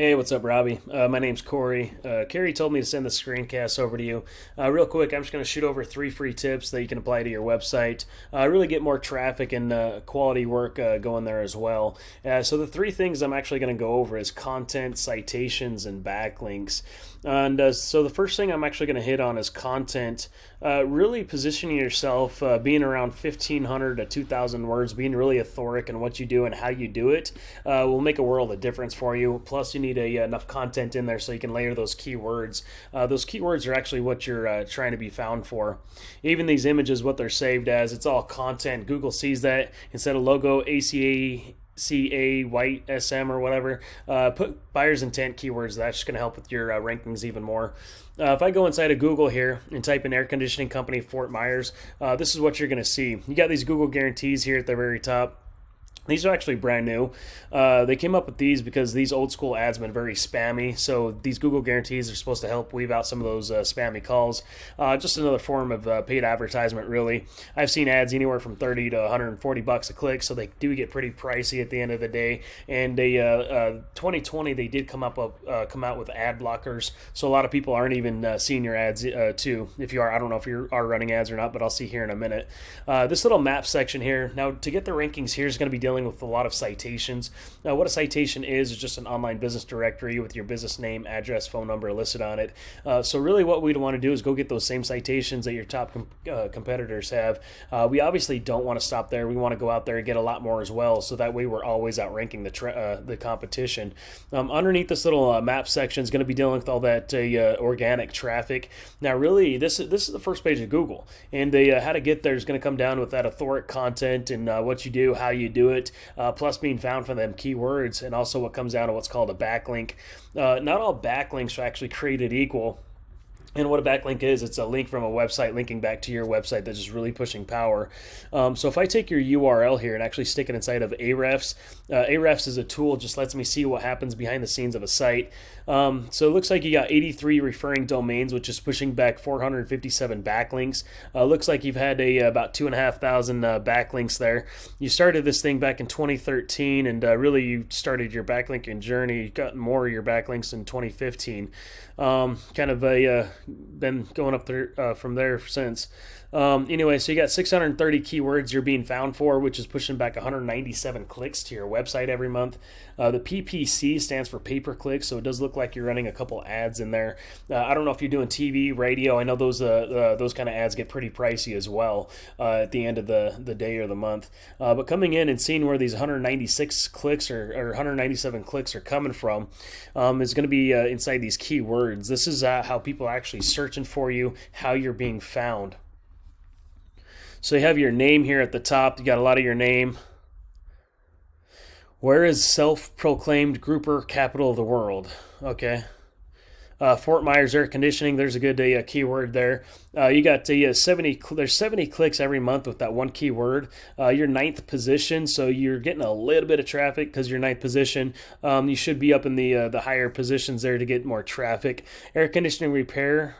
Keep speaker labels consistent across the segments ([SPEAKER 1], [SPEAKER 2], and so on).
[SPEAKER 1] Hey, what's up, Robbie? My name's Corey. Carrie told me to send the screencast over to you. Real quick, I'm just going to shoot over 3 free tips that you can apply to your website. Really get more traffic and quality work going there as well. So the 3 things I'm actually going to go over is content, citations, and backlinks. And so the first thing I'm actually going to hit on is content. Really positioning yourself, being around 1,500 to 2,000 words, being really authoric in what you do and how you do it will make a world of difference for you. Plus, you need enough content in there so you can layer those keywords. Those keywords are actually what you're trying to be found for. Even these images, what they're saved as, it's all content. Google sees that instead of logo, ACA, white SM or whatever, put buyer's intent keywords. That's just going to help with your rankings even more. If I go inside of Google here and type in air conditioning company Fort Myers, this is what you're going to see. You got these Google guarantees here at the very top. These are actually brand new. They came up with these because these old school ads have been very spammy. So these Google guarantees are supposed to help weave out some of those spammy calls. Just another form of paid advertisement, really. I've seen ads anywhere from 30 to 140 bucks a click, so they do get pretty pricey at the end of the day. And 2020 they did come out with ad blockers, so a lot of people aren't even seeing your ads too. If you are, I don't know if you are running ads or not, but I'll see here in a minute. This little map section here. Now to get the rankings here is going to be dealing with a lot of citations. Now, what a citation is just an online business directory with your business name, address, phone number listed on it. So really what we'd want to do is go get those same citations that your top competitors have. We obviously don't want to stop there. We want to go out there and get a lot more as well, so that way we're always outranking the competition. Underneath this little map section is going to be dealing with all that organic traffic. Now, really, this is the first page of Google, and how to get there is going to come down with that authoric content and what you do, how you do it. Plus being found for them keywords, and also what comes down to what's called a backlink. Not all backlinks are actually created equal. And what a backlink is, it's a link from a website linking back to your website that's just really pushing power. So if I take your URL here and actually stick it inside of Ahrefs, Ahrefs is a tool, just lets me see what happens behind the scenes of a site. So it looks like you got 83 referring domains, which is pushing back 457 backlinks. Looks like you've had about 2,500 backlinks there. You started this thing back in 2013, and really you started your backlinking journey. You got more of your backlinks in 2015. Been going up there from there since. Anyway, so you got 630 keywords you're being found for, which is pushing back 197 clicks to your website every month. The PPC stands for pay-per-click, so it does look like you're running a couple ads in there. I don't know if you're doing TV, radio. I know those kind of ads get pretty pricey as well at the end of the day or the month. But coming in and seeing where these 196 clicks or 197 clicks are coming from is going to be inside these keywords. This is how people are actually searching for you, how you're being found. So you have your name here at the top. You got a lot of your name. Where is self-proclaimed grouper capital of the world? Okay. Fort Myers air conditioning. There's a good keyword there. You got 70. There's 70 clicks every month with that one keyword. You're ninth position, so you're getting a little bit of traffic because you're ninth position. You should be up in the higher positions there to get more traffic. Air conditioning repair.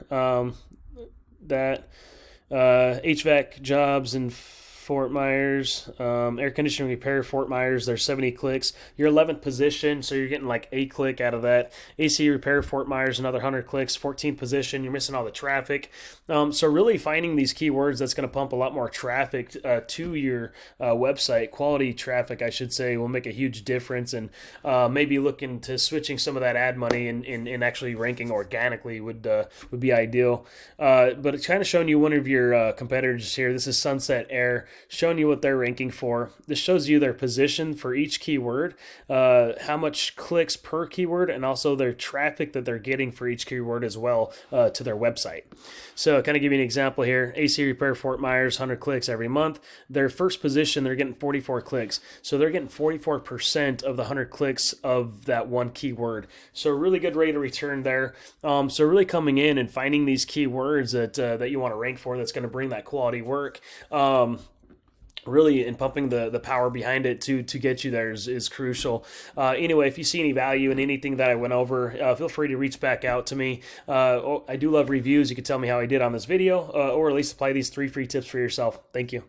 [SPEAKER 1] HVAC jobs in Fort Myers, air conditioning repair, Fort Myers, there's 70 clicks. You're 11th position, so you're getting like a click out of that. AC repair, Fort Myers, another 100 clicks. 14th position, you're missing all the traffic. So really finding these keywords that's going to pump a lot more traffic to your website, quality traffic, I should say, will make a huge difference. And maybe looking to switching some of that ad money and actually ranking organically would be ideal. But it's kind of showing you one of your competitors here. This is Sunset Air, showing you what they're ranking for. This shows you their position for each keyword, how much clicks per keyword, and also their traffic that they're getting for each keyword as well to their website. So kind of give you an example here. AC Repair Fort Myers, 100 clicks every month. Their first position, they're getting 44 clicks. So they're getting 44% of the 100 clicks of that one keyword. So a really good rate of return there. So really coming in and finding these keywords that you want to rank for that's going to bring that quality work. Really, and pumping the power behind it to get you there is crucial. Anyway, if you see any value in anything that I went over, feel free to reach back out to me. I do love reviews. You can tell me how I did on this video, or at least apply these 3 free tips for yourself. Thank you.